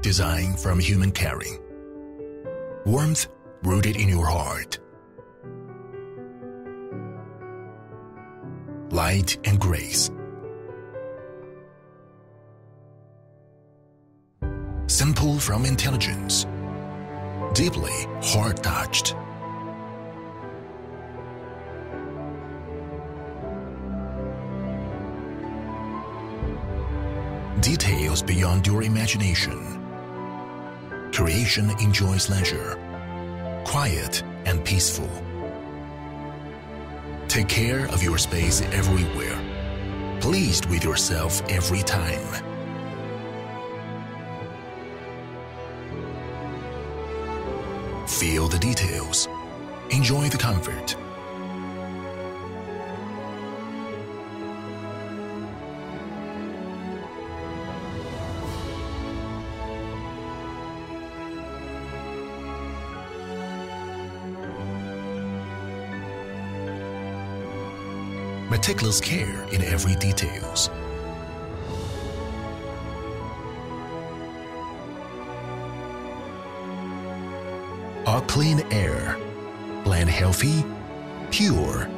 Design from human caring. Warmth rooted in your heart. Light and grace. Simple from intelligence. Deeply heart-touched. Details beyond your imagination. Creation enjoys leisure, quiet and peaceful. Take care of your space everywhere, pleased with yourself every time. Feel the details, enjoy the comfort. Meticulous care in every details. Our clean air, blend healthy, pure,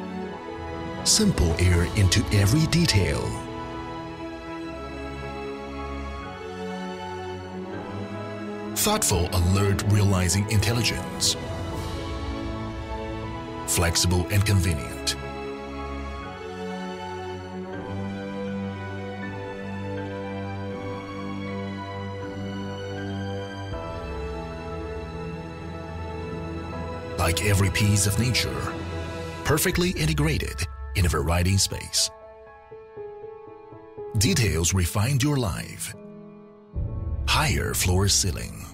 simple air into every detail. Thoughtful, alert, realizing intelligence. Flexible and convenient. Like every piece of nature, perfectly integrated in a variety space. Details refined your life. Higher floor ceiling.